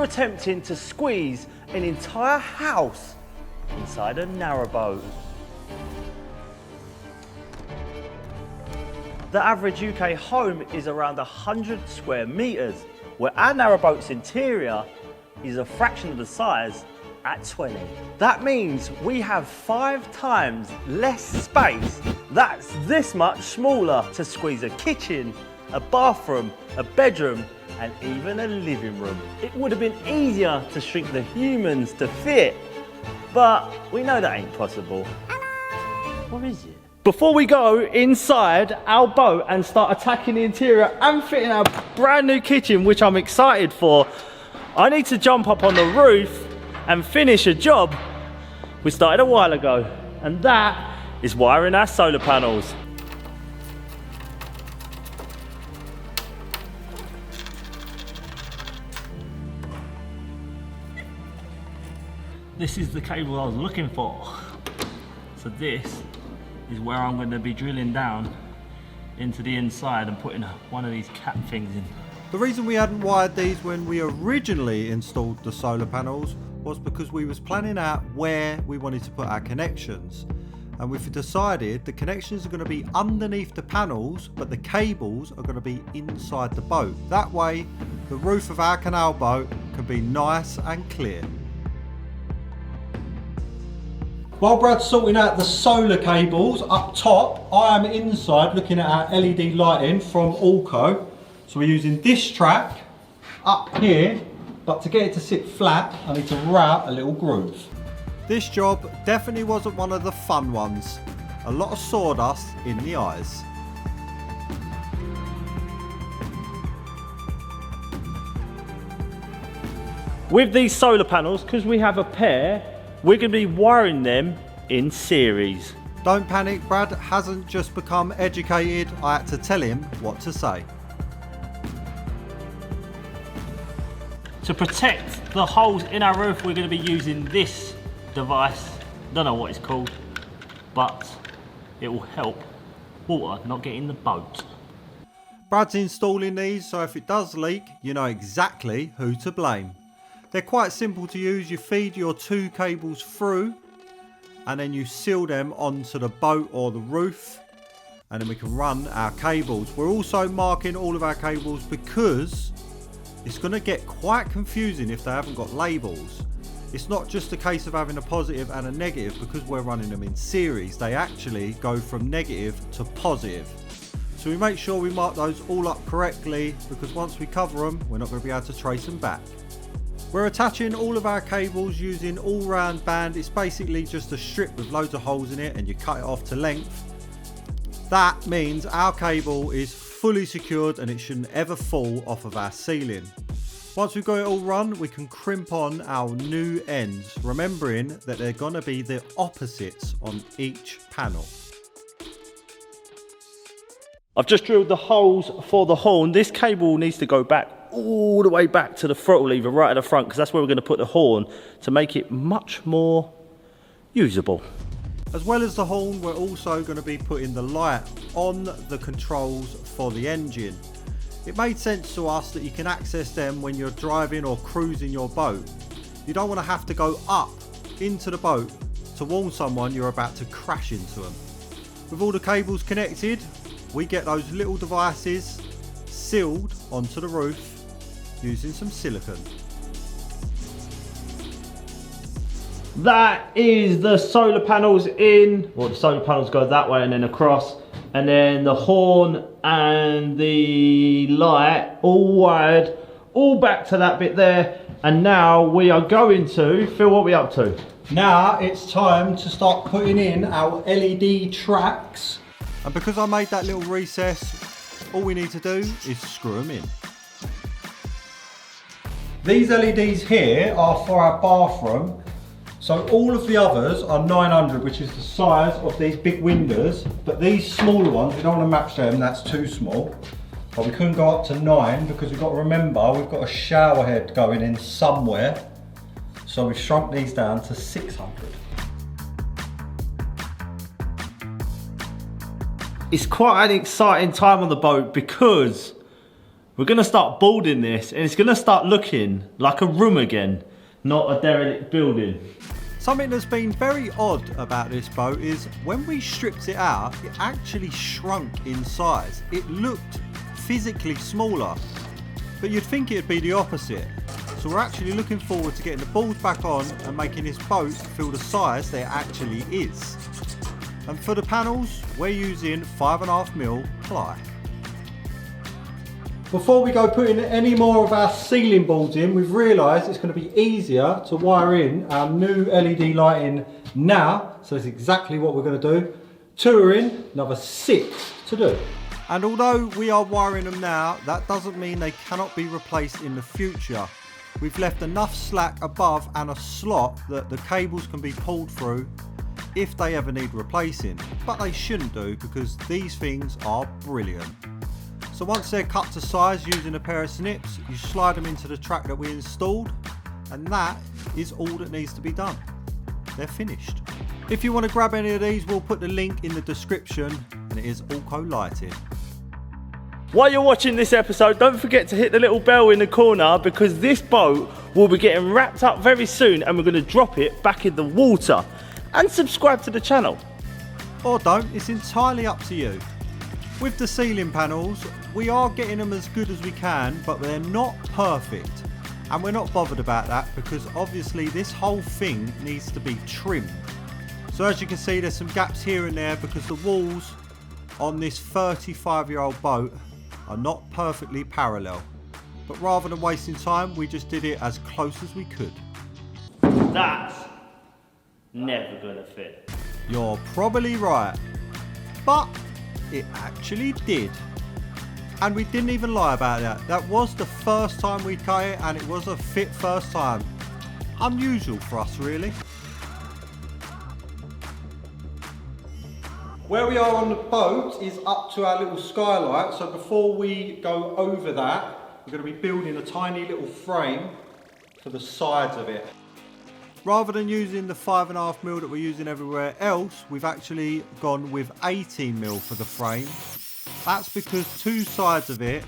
we're attempting to squeeze an entire house inside a narrowboat. The average UK home is around 100 square metres, where our narrowboat's interior is a fraction of the size at 20. That means we have 5 times less space. That's this much smaller to squeeze a kitchen, a bathroom, a bedroom, and even a living room. It would have been easier to shrink the humans to fit, but we know that ain't possible. Or is it? Before we go inside our boat and start attacking the interior and fitting our brand new kitchen, which I'm excited for, I need to jump up on the roof and finish a job we started a while ago, and that is wiring our solar panels. This is the cable I was looking for. So this is where I'm going to be drilling down into the inside and putting one of these cap things in. The reason we hadn't wired these when we originally installed the solar panels was because we was planning out where we wanted to put our connections, and we've decided the connections are going to be underneath the panels, but the cables are going to be inside the boat. That way the roof of our canal boat can be nice and clear. While Brad's sorting out the solar cables up top, I am inside looking at our LED lighting from Allco. So we're using this track up here, but to get it to sit flat, I need to route a little groove. This job definitely wasn't one of the fun ones. A lot of sawdust in the eyes. With these solar panels, because we have a pair, we're going to be wiring them in series. Don't panic, Brad hasn't just become educated. I had to tell him what to say. To protect the holes in our roof, we're going to be using this device. Don't know what it's called, but it will help water not get in the boat. Brad's installing these, so if it does leak, you know exactly who to blame. They're quite simple to use. You feed your 2 cables through and then you seal them onto the boat or the roof, and then we can run our cables. We're also marking all of our cables because it's going to get quite confusing if they haven't got labels. It's not just a case of having a positive and a negative, because we're running them in series. They actually go from negative to positive. So we make sure we mark those all up correctly, because once we cover them, we're not going to be able to trace them back. We're attaching all of our cables using all-round band. It's basically just a strip with loads of holes in it and you cut it off to length. That means our cable is fully secured and it shouldn't ever fall off of our ceiling. Once we've got it all run, we can crimp on our new ends, remembering that they're going to be the opposites on each panel. I've just drilled the holes for the horn. This cable needs to go back all the way back to the throttle lever right at the front, because that's where we're going to put the horn to make it much more usable. As well as the horn, we're also going to be putting the light on the controls for the engine. It made sense to us that you can access them when you're driving or cruising your boat. You don't want to have to go up into the boat to warn someone you're about to crash into them. With all the cables connected, we get those little devices sealed onto the roof using some silicone. That is the solar panels in. Well, the solar panels go that way and then across, and then the horn and the light all wired all back to that bit there. And now we are going to, Phil, what are we up to? Now it's time to start putting in our LED tracks. And because I made that little recess, all we need to do is screw them in. These LEDs here are for our bathroom. So all of the others are 900, which is the size of these big windows. But these smaller ones, we don't want to match them, that's too small. But we couldn't go up to 9 because we've got to remember we've got a shower head going in somewhere. So we've shrunk these down to 600. It's quite an exciting time on the boat because We're going to start building this and it's going to start looking like a room again, not a derelict building. Something that's been very odd about this boat is when we stripped it out, it actually shrunk in size. It looked physically smaller, but you'd think it'd be the opposite. So we're actually looking forward to getting the balls back on and making this boat feel the size that it actually is. And for the panels, we're using 5.5mm ply. Before we go putting any more of our ceiling boards in, we've realised it's going to be easier to wire in our new LED lighting now. So that's exactly what we're going to do. 2 are in, another 6 to do. And although we are wiring them now, that doesn't mean they cannot be replaced in the future. We've left enough slack above and a slot that the cables can be pulled through if they ever need replacing. But they shouldn't do because these things are brilliant. So once they're cut to size using a pair of snips, you slide them into the track that we installed, and that is all that needs to be done. They're finished. If you want to grab any of these, we'll put the link in the description, and it is Allco Lighting. While you're watching this episode, don't forget to hit the little bell in the corner because this boat will be getting wrapped up very soon and we're going to drop it back in the water. And subscribe to the channel. Or don't, it's entirely up to you. With the ceiling panels, we are getting them as good as we can, but they're not perfect. And we're not bothered about that because obviously this whole thing needs to be trimmed. So as you can see, there's some gaps here and there because the walls on this 35-year-old boat are not perfectly parallel. But rather than wasting time, we just did it as close as we could. That's never gonna fit. You're probably right. But it actually did. And we didn't even lie about that. That was the first time we cut it and it was a fit first time. Unusual for us, really. Where we are on the boat is up to our little skylight. So before we go over that, we're going to be building a tiny little frame for the sides of it. Rather than using the 5.5mm that we're using everywhere else, we've actually gone with 18mm for the frame. That's because 2 sides of it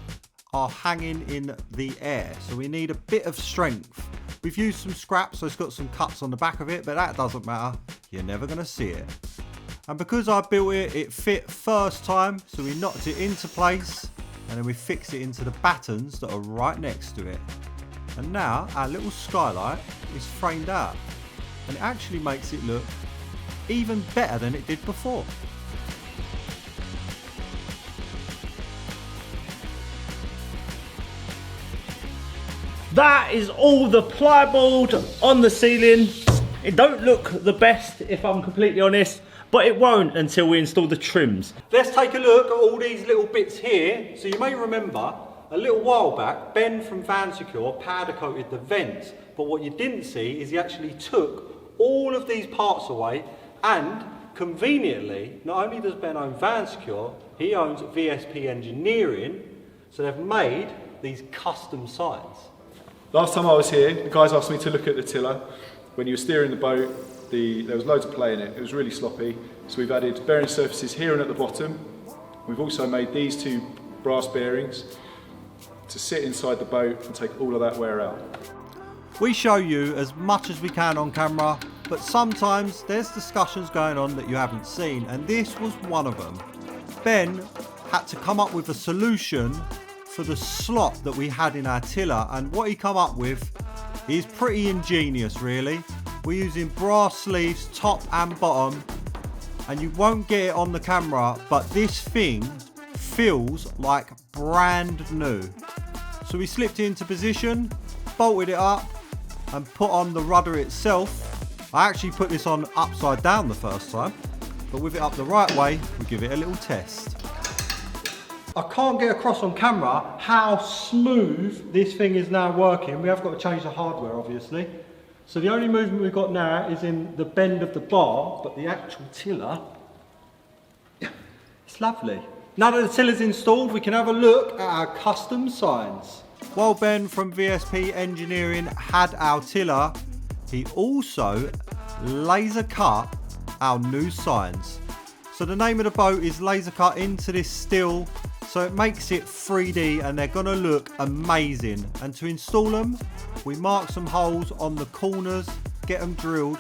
are hanging in the air, so we need a bit of strength. We've used some scrap, so it's got some cuts on the back of it, but that doesn't matter. You're never going to see it. And because I built it, it fit first time, so we knocked it into place, and then we fixed it into the battens that are right next to it. And now our little skylight is framed out, and it actually makes it look even better than it did before. That is all the plyboard on the ceiling. It don't look the best if I'm completely honest, but it won't until we install the trims. Let's take a look at all these little bits here. So you may remember a little while back, Ben from Van Secure powder coated the vents, but what you didn't see is he actually took all of these parts away, and conveniently, not only does Ben own Van Secure, he owns VSP Engineering, so they've made these custom signs. Last time I was here, the guys asked me to look at the tiller. When you were steering the boat, there was loads of play in it. It was really sloppy. So we've added bearing surfaces here and at the bottom. We've also made these 2 brass bearings to sit inside the boat and take all of that wear out. We show you as much as we can on camera, but sometimes there's discussions going on that you haven't seen, and this was one of them. Ben had to come up with a solution for the slot that we had in our tiller, and what he come up with is pretty ingenious really. We're using brass sleeves top and bottom, and you won't get it on the camera, but this thing feels like brand new. So we slipped it into position, bolted it up and put on the rudder itself. I actually put this on upside down the first time, but with it up the right way, we give it a little test. I can't get across on camera how smooth this thing is now working. We have got to change the hardware obviously. So the only movement we've got now is in the bend of the bar, but the actual tiller, it's lovely. Now that the tiller's installed, we can have a look at our custom signs. While Ben from VSP Engineering had our tiller, he also laser cut our new signs. So the name of the boat is laser cut into this steel So it makes it 3D and they're gonna look amazing. And to install them, we mark some holes on the corners, get them drilled,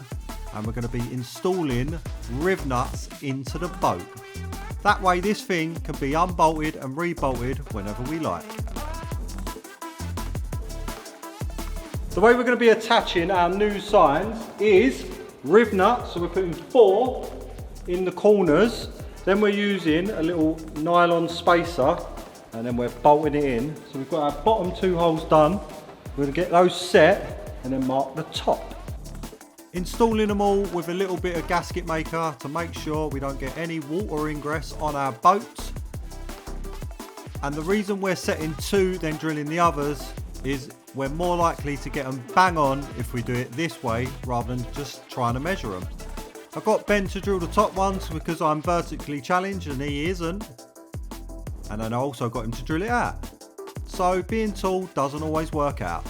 and we're gonna be installing riv nuts into the boat. That way this thing can be unbolted and rebolted whenever we like. The way we're going to be attaching our new signs is riv nuts, so we're putting 4 in the corners, then we're using a little nylon spacer and then we're bolting it in. So we've got our bottom 2 holes done, we're going to get those set and then mark the top. Installing them all with a little bit of gasket maker to make sure we don't get any water ingress on our boat. And the reason we're setting 2 then drilling the others is we're more likely to get them bang on if we do it this way rather than just trying to measure them. I've got Ben to drill the top ones because I'm vertically challenged and he isn't. And then I also got him to drill it out. So being tall doesn't always work out.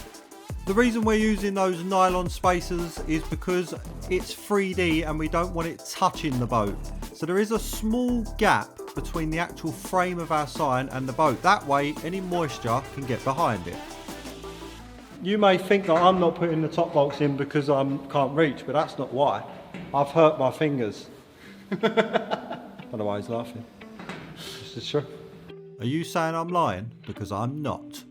The reason we're using those nylon spacers is because it's 3D and we don't want it touching the boat. So there is a small gap between the actual frame of our sign and the boat. That way any moisture can get behind it. You may think that I'm not putting the top bolts in because I can't reach, but that's not why. I've hurt my fingers. I don't know why he's laughing. This is true. Are you saying I'm lying? Because I'm not.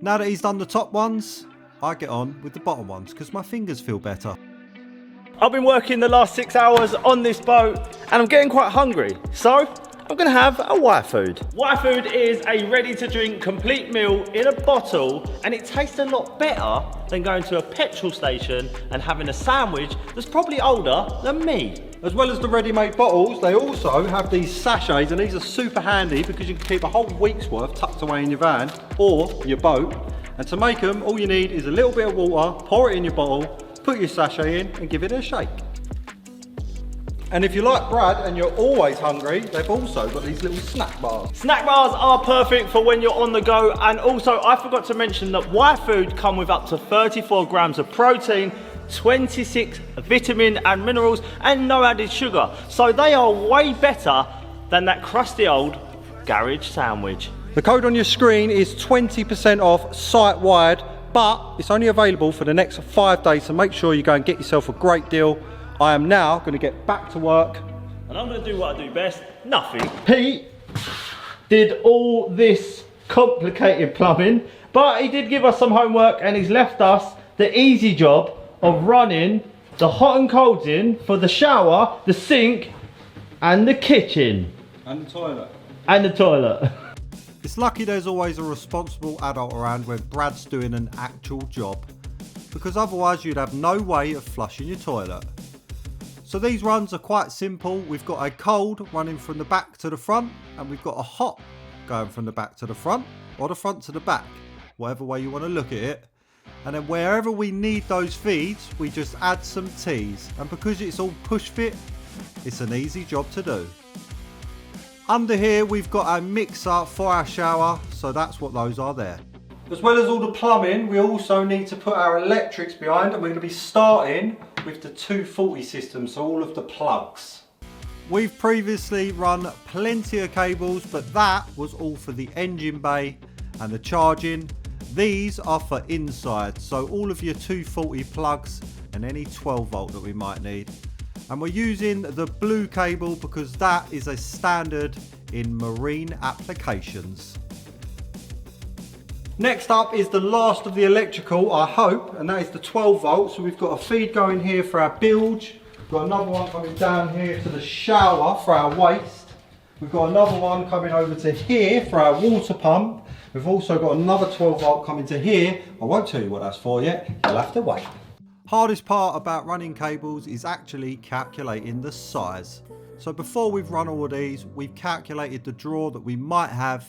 Now that he's done the top ones, I get on with the bottom ones because my fingers feel better. I've been working the last 6 hours on this boat and I'm getting quite hungry. So I'm gonna have a YFood. YFood is a ready to drink complete meal in a bottle and it tastes a lot better than going to a petrol station and having a sandwich that's probably older than me. As well as the ready-made bottles, they also have these sachets and these are super handy because you can keep a whole week's worth tucked away in your van or your boat. And to make them, all you need is a little bit of water, pour it in your bottle, put your sachet in and give it a shake. And if you're like Brad and you're always hungry, they've also got these little snack bars. Snack bars are perfect for when you're on the go, and also I forgot to mention that YFood come with up to 34 grams of protein, 26 vitamin and minerals and no added sugar. So they are way better than that crusty old garage sandwich. The code on your screen is 20% off site-wide, but it's only available for the next 5 days, so make sure you go and get yourself a great deal. I am now going to get back to work. And I'm going to do what I do best, nothing. Pete did all this complicated plumbing, but he did give us some homework and he's left us the easy job of running the hot and colds in for the shower, the sink and the kitchen. And the toilet. And the toilet. It's lucky there's always a responsible adult around when Brad's doing an actual job, because otherwise you'd have no way of flushing your toilet. So these runs are quite simple. We've got a cold running from the back to the front, and we've got a hot going from the back to the front, or the front to the back, whatever way you want to look at it. And then wherever we need those feeds, we just add some teas. And because it's all push fit, it's an easy job to do. Under here, we've got a mixer for our shower, so that's what those are there. As well as all the plumbing, we also need to put our electrics behind, and we're going to be starting with the 240 system, so all of the plugs. We've previously run plenty of cables, but that was all for the engine bay and the charging. These are for inside, so all of your 240 plugs and any 12 volt that we might need. And we're using the blue cable because that is a standard in marine applications. Next up is the last of the electrical, I hope, and that is the 12 volt. So we've got a feed going here for our bilge. We've got another one coming down here to the shower for our waste. We've got another one coming over to here for our water pump. We've also got another 12 volt coming to here. I won't tell you what that's for yet, you'll have to wait. Hardest part about running cables is actually calculating the size. So before we've run all of these, we've calculated the draw that we might have,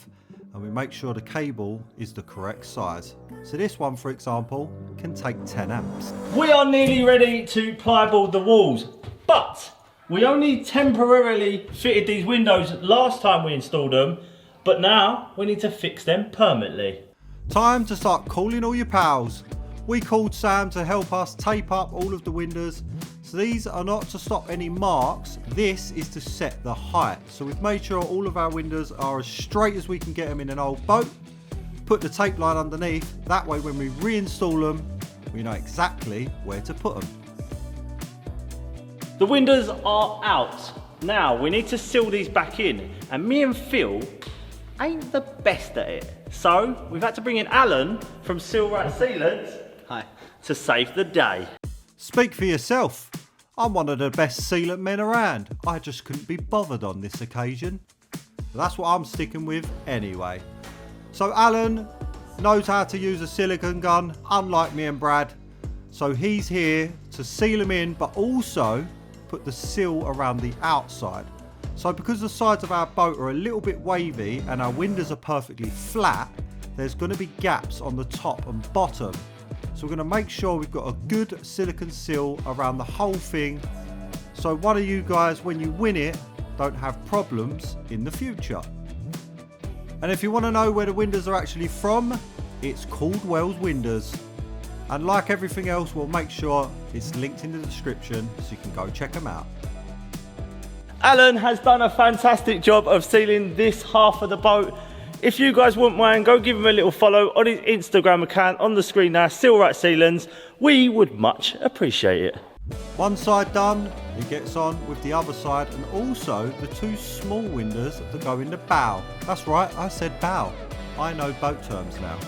and we make sure the cable is the correct size. So this one, for example, can take 10 amps. We are nearly ready to plyboard the walls, but we only temporarily fitted these windows last time we installed them, but now we need to fix them permanently. Time to start calling all your pals. We called Sam to help us tape up all of the windows, So these are not to stop any marks, this is to set the height. So we've made sure all of our windows are as straight as we can get them in an old boat. Put the tape line underneath, that way when we reinstall them, we know exactly where to put them. The windows are out. Now we need to seal these back in, and me and Phil ain't the best at it. So we've had to bring in Alan from Seal Right Sealants. Hi. To save the day. Speak for yourself. I'm one of the best sealant men around. I just couldn't be bothered on this occasion. But that's what I'm sticking with anyway. So Alan knows how to use a silicone gun, unlike me and Brad. So he's here to seal them in, but also put the seal around the outside. So because the sides of our boat are a little bit wavy and our windows are perfectly flat, there's going to be gaps on the top and bottom. So we're going to make sure we've got a good silicone seal around the whole thing, so one of you guys, when you win it, don't have problems in the future. And if you want to know where the windows are actually from, it's Caldwell's Windows. And like everything else, we'll make sure it's linked in the description so you can go check them out. Alan has done a fantastic job of sealing this half of the boat. If you guys wouldn't mind, go give him a little follow on his Instagram account on the screen now, Seal Right Sealants. We would much appreciate it. One side done, he gets on with the other side, and also the two small windows that go in the bow. That's right, I said bow. I know boat terms now.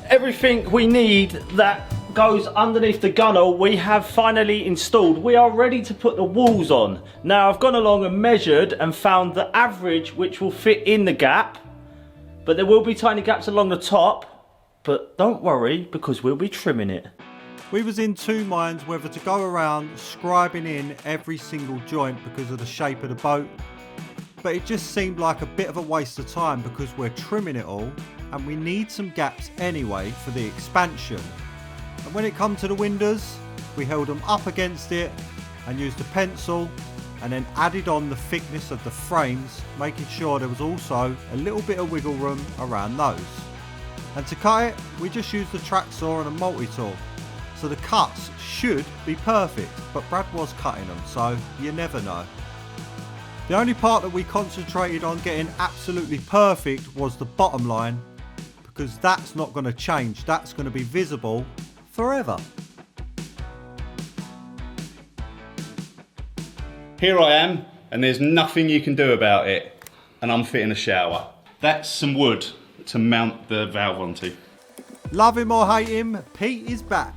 Everything we need that goes underneath the gunnel we have finally installed. We are ready to put the walls on. Now I've gone along and measured and found the average which will fit in the gap, but there will be tiny gaps along the top, but don't worry because we'll be trimming it. We was in two minds whether to go around scribing in every single joint because of the shape of the boat, but it just seemed like a bit of a waste of time because we're trimming it all and we need some gaps anyway for the expansion. And when it come to the windows, we held them up against it and used a pencil and then added on the thickness of the frames, making sure there was also a little bit of wiggle room around those. And to cut it, we just used the track saw and a multi-tool. So the cuts should be perfect, but Brad was cutting them, so you never know. The only part that we concentrated on getting absolutely perfect was the bottom line, because that's not going to change. That's going to be visible forever. Here I am, and there's nothing you can do about it, and I'm fitting a shower. That's some wood to mount the valve onto. Love him or hate him, Pete is back,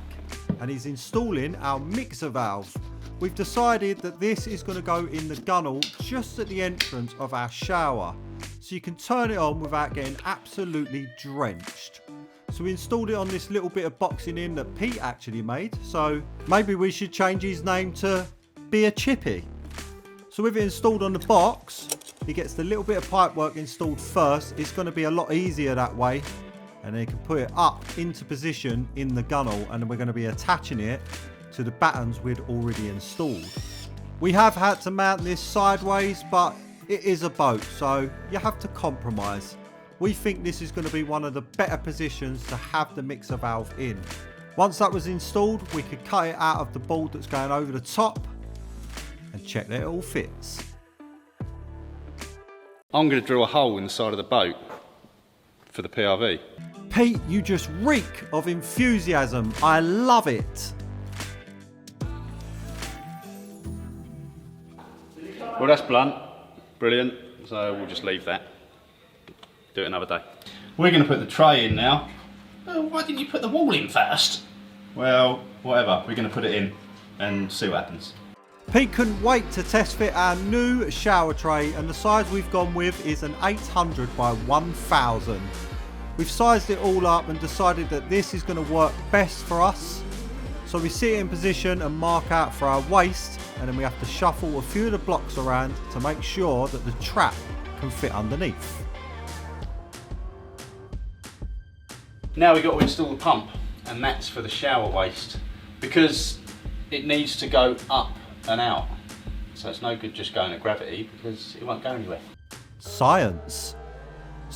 and he's installing our mixer valve. We've decided that this is going to go in the gunnel just at the entrance of our shower, so you can turn it on without getting absolutely drenched. So we installed it on this little bit of boxing in that Pete actually made, so maybe we should change his name to Beer Chippy. So with it installed on the box, he gets the little bit of pipework installed first. It's going to be a lot easier that way, and then you can put it up into position in the gunnel, and then we're going to be attaching it to the battens we'd already installed. We have had to mount this sideways, but it is a boat, so you have to compromise. We think this is going to be one of the better positions to have the mixer valve in. Once that was installed, we could cut it out of the board that's going over the top and check that it all fits. I'm going to drill a hole in the side of the boat for the PRV. Pete, you just reek of enthusiasm. I love it. Well, that's blunt. Brilliant. So we'll just leave that. Do it another day. We're going to put the tray in now. Oh, why didn't you put the wall in first? Well, whatever. We're going to put it in and see what happens. Pete couldn't wait to test fit our new shower tray, and the size we've gone with is an 800 by 1000. We've sized it all up and decided that this is going to work best for us. So we sit it in position and mark out for our waist, and then we have to shuffle a few of the blocks around to make sure that the trap can fit underneath. Now we've got to install the pump, and that's for the shower waste, because it needs to go up and out. So it's no good just going at gravity because it won't go anywhere. Science.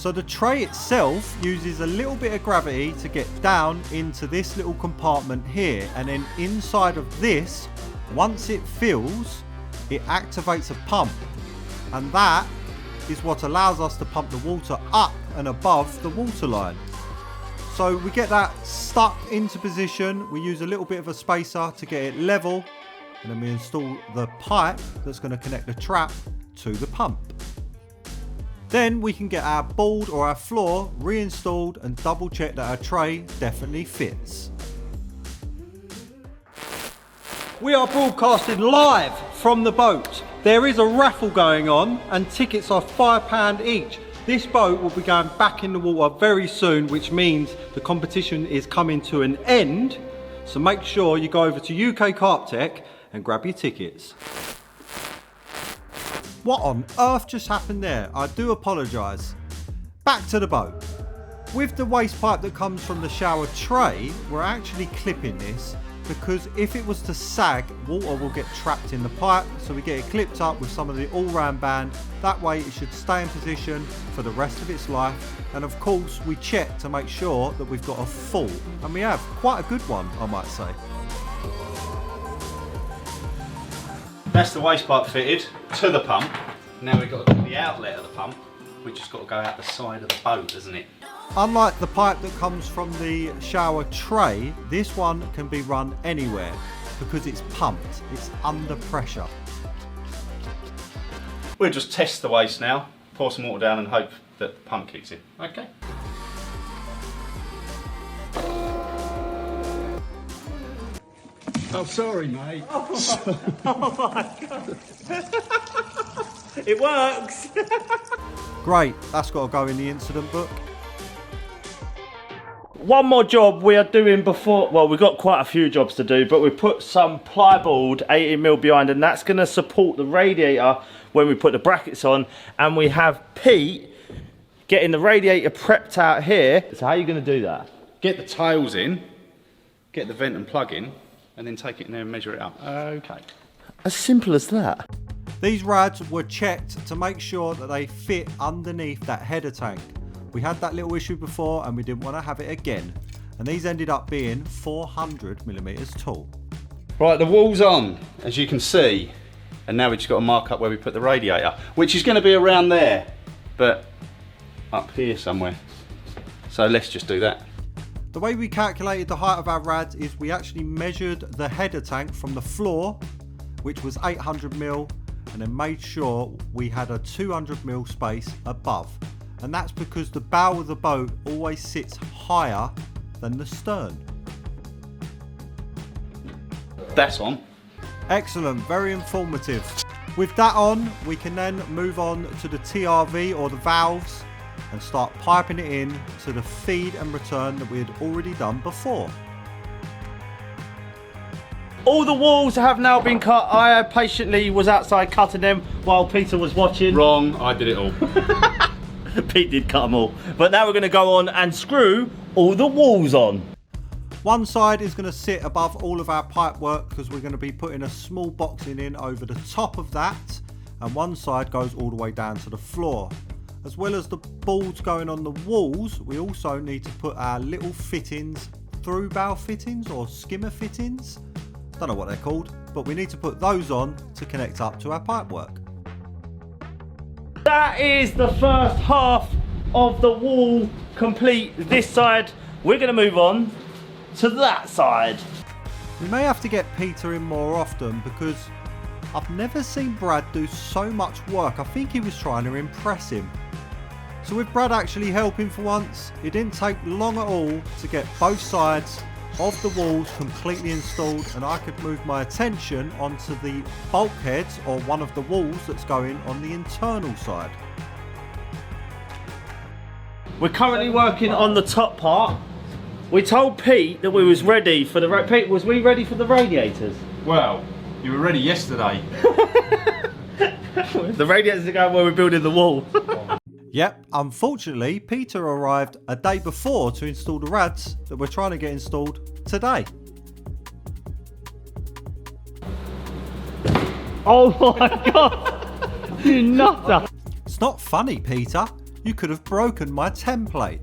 So the tray itself uses a little bit of gravity to get down into this little compartment here, and then inside of this, once it fills, it activates a pump, and that is what allows us to pump the water up and above the water line. So we get that stuck into position, we use a little bit of a spacer to get it level, and then we install the pipe that's going to connect the trap to the pump. Then we can get our board or our floor reinstalled and double check that our tray definitely fits. We are broadcasting live from the boat. There is a raffle going on and tickets are £5 each. This boat will be going back in the water very soon, which means the competition is coming to an end. So make sure you go over to UK Carp Tech and grab your tickets. What on earth just happened there? I do apologise. Back to the boat. With the waste pipe that comes from the shower tray, we're actually clipping this because if it was to sag, water will get trapped in the pipe, so we get it clipped up with some of the all-round band. That way it should stay in position for the rest of its life, and of course we check to make sure that we've got a full, and we have quite a good one, I might say. That's the waste pipe fitted to the pump. Now we've got the outlet of the pump, which has got to go out the side of the boat, hasn't it? Unlike the pipe that comes from the shower tray, this one can be run anywhere because it's pumped, it's under pressure. We'll just test the waste now, pour some water down and hope that the pump kicks in. Okay. Oh, sorry, mate. Oh my God. It works. Great, that's got to go in the incident book. One more job we are doing before, well, we've got quite a few jobs to do, but we put some plyboard 18mm behind, and that's going to support the radiator when we put the brackets on, and we have Pete getting the radiator prepped out here. So how are you going to do that? Get the tails in, get the vent and plug in, and then take it in there and measure it up. Okay. As simple as that. These rads were checked to make sure that they fit underneath that header tank. We had that little issue before and we didn't want to have it again. And these ended up being 400mm tall. Right, the wall's on, as you can see. And now we've just got to mark up where we put the radiator, which is going to be around there, but up here somewhere. So let's just do that. The way we calculated the height of our rads is we actually measured the header tank from the floor, which was 800mm, and then made sure we had a 200mm space above. And that's because the bow of the boat always sits higher than the stern. That's on. Excellent, very informative. With that on, we can then move on to the TRV or the valves and start piping it in to the feed and return that we had already done before. All the walls have now been cut. I patiently was outside cutting them while Peter was watching. Wrong, I did it all. Pete did cut them all. But now we're going to go on and screw all the walls on. One side is going to sit above all of our pipe work because we're going to be putting a small boxing in over the top of that, and one side goes all the way down to the floor. As well as the boards going on the walls, we also need to put our little fittings, through bow fittings or skimmer fittings. Don't know what they're called, but we need to put those on to connect up to our pipe work. That is the first half of the wall complete. This side, we're going to move on to that side. We may have to get Peter in more often because I've never seen Brad do so much work. I think he was trying to impress him. So with Brad actually helping for once, it didn't take long at all to get both sides of the walls completely installed, and I could move my attention onto the bulkheads or one of the walls that's going on the internal side. We're currently working on the top part. We told Pete that we was ready for the... Pete, was we ready for the radiators? Well, you were ready yesterday. The radiators are going where we're building the wall. Yep, unfortunately, Peter arrived a day before to install the rads that we're trying to get installed today. Oh my God, you nutter. It's not funny, Peter. you could have broken my template.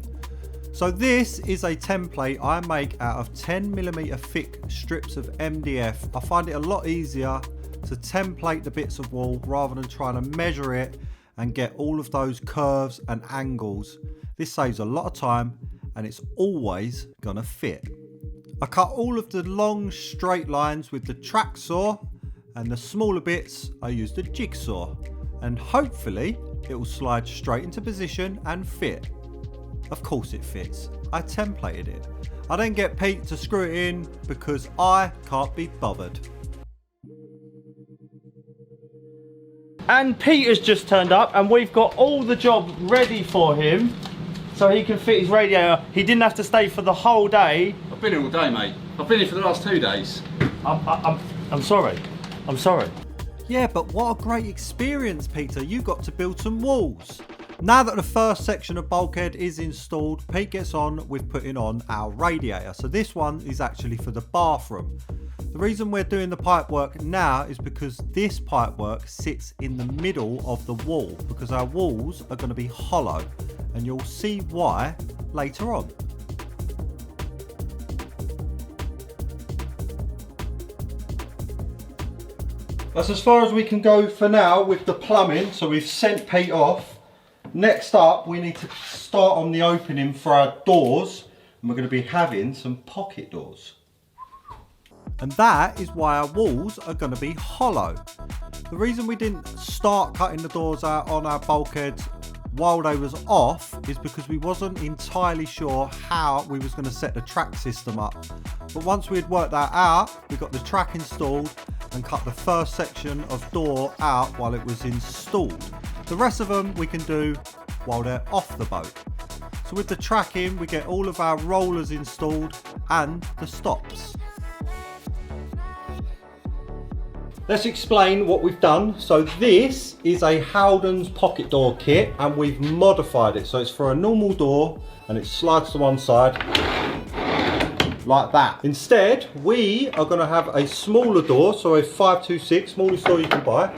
So this is a template I make out of 10mm thick strips of MDF. I find it a lot easier to template the bits of wall rather than trying to measure it and get all of those curves and angles. This saves a lot of time and it's always gonna fit. I cut all of the long straight lines with the track saw, and the smaller bits I used a jigsaw, and hopefully it will slide straight into position and fit. Of course it fits, I templated it. I then get Pete to screw it in because I can't be bothered. And Peter's just turned up and we've got all the job ready for him so he can fit his radiator. He didn't have to stay for the whole day. I've been here all day, mate. I've been here for the last 2 days. I'm sorry. I'm sorry. Yeah, but what a great experience, Peter. You got to build some walls. Now that the first section of Bulkhead is installed, Pete gets on with putting on our radiator. So this one is actually for the bathroom. The reason we're doing the pipe work now is because this pipe work sits in the middle of the wall, because our walls are going to be hollow, and you'll see why later on. That's as far as we can go for now with the plumbing, so we've sent Pete off. Next up, we need to start on the opening for our doors, and we're going to be having some pocket doors. And that is why our walls are going to be hollow. The reason we didn't start cutting the doors out on our bulkheads while they was off is because we wasn't entirely sure how we was going to set the track system up. But once we had worked that out, we got the track installed and cut the first section of door out while it was installed. The rest of them we can do while they're off the boat. So with the track in, we get all of our rollers installed and the stops. Let's explain what we've done. So this is a Howden's pocket door kit and we've modified it. So it's for a normal door and it slides to one side like that. Instead, we are going to have a smaller door, so a 526, smallest door you can buy.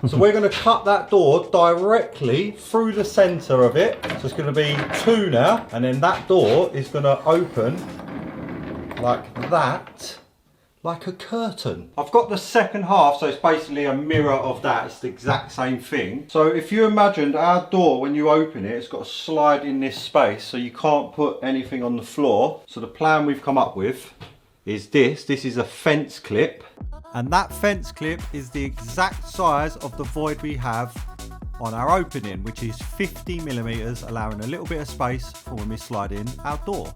So we're going to cut that door directly through the centre of it. So it's going to be 2 now, and then that door is going to open like that, like a curtain. I've got the second half, so it's basically a mirror of that. It's the exact same thing. So if you imagined our door, when you open it, it's got to slide in this space, so you can't put anything on the floor. So the plan we've come up with is this. This is a fence clip. And that fence clip is the exact size of the void we have on our opening, which is 50mm, allowing a little bit of space for when we slide in our door.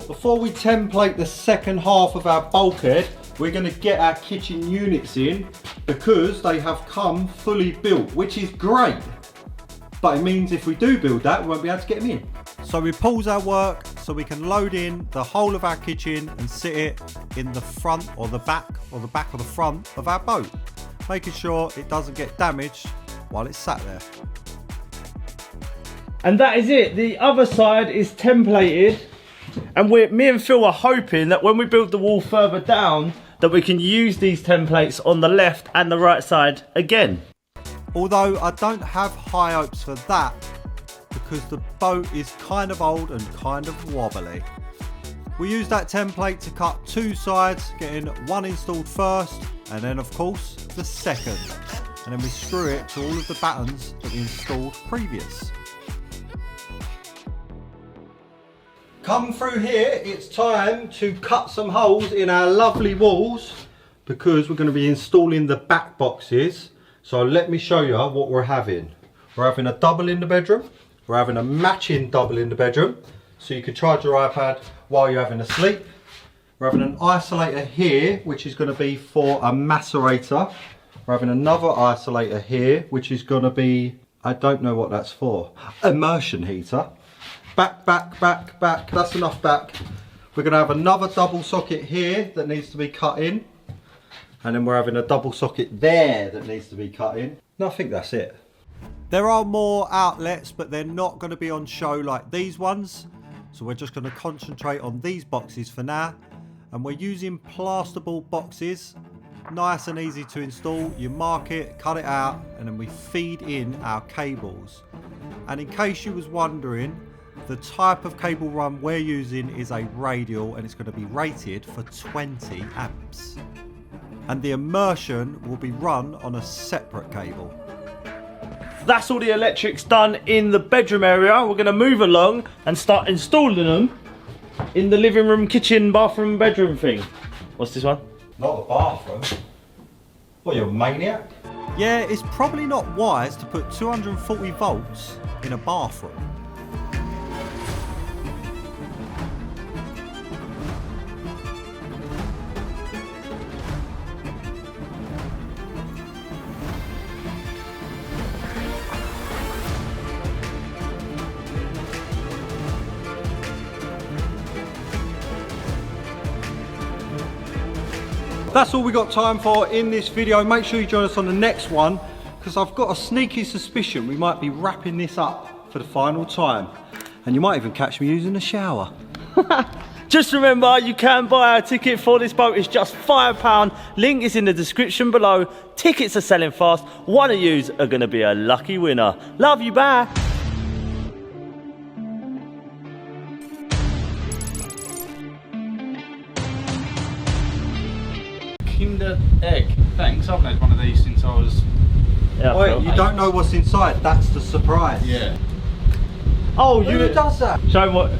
Before we template the second half of our bulkhead, we're going to get our kitchen units in because they have come fully built, which is great. But it means if we do build that, we won't be able to get them in. So we pause our work so we can load in the whole of our kitchen and sit it in the front or the back or the back or the front of our boat, making sure it doesn't get damaged while it's sat there. And that is it. The other side is templated. And me and Phil are hoping that when we build the wall further down, that we can use these templates on the left and the right side again. Although I don't have high hopes for that because the boat is kind of old and kind of wobbly. We use that template to cut 2 sides, getting one installed first and then of course the second. And then we screw it to all of the battens that we installed previous. Come through here, it's time to cut some holes in our lovely walls because we're going to be installing the back boxes. So let me show you what we're having. We're having a double in the bedroom. We're having a matching double in the bedroom, so you can charge your iPad while you're having a sleep. We're having an isolator here, which is going to be for a macerator. We're having another isolator here, which is going to be, I don't know what that's for, immersion heater. Back, that's enough back. We're going to have another double socket here that needs to be cut in. And then we're having a double socket there that needs to be cut in. No, I think that's it. There are more outlets, but they're not going to be on show like these ones. So we're just going to concentrate on these boxes for now. And we're using plasterboard boxes. Nice and easy to install. You mark it, cut it out, and then we feed in our cables. And in case you was wondering, the type of cable run we're using is a radial, and it's going to be rated for 20 amps. And the immersion will be run on a separate cable. That's all the electrics done in the bedroom area. We're going to move along and start installing them in the living room, kitchen, bathroom, bedroom thing. What's this one? Not the bathroom. What, you're a maniac? Yeah, it's probably not wise to put 240 volts in a bathroom. That's all we got time for in this video. Make sure you join us on the next one, because I've got a sneaky suspicion we might be wrapping this up for the final time. And you might even catch me using the shower. Just remember, you can buy a ticket for this boat. It's just £5. Link is in the description below. Tickets are selling fast. One of yous are going to be a lucky winner. Love you, bye. Kinder egg. Thanks. I've had one of these since I was. Yeah, Wait, you don't know what's inside. That's the surprise. Yeah. Oh, Who does that? Show him what.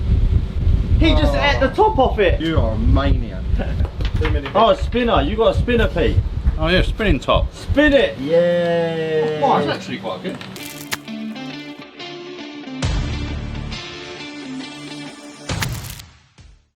He just ate the top off it. You are a maniac. Oh, a spinner. You got a spinner, Pete. Oh yeah, spinning top. Spin it. Yeah. Oh, it's actually quite good.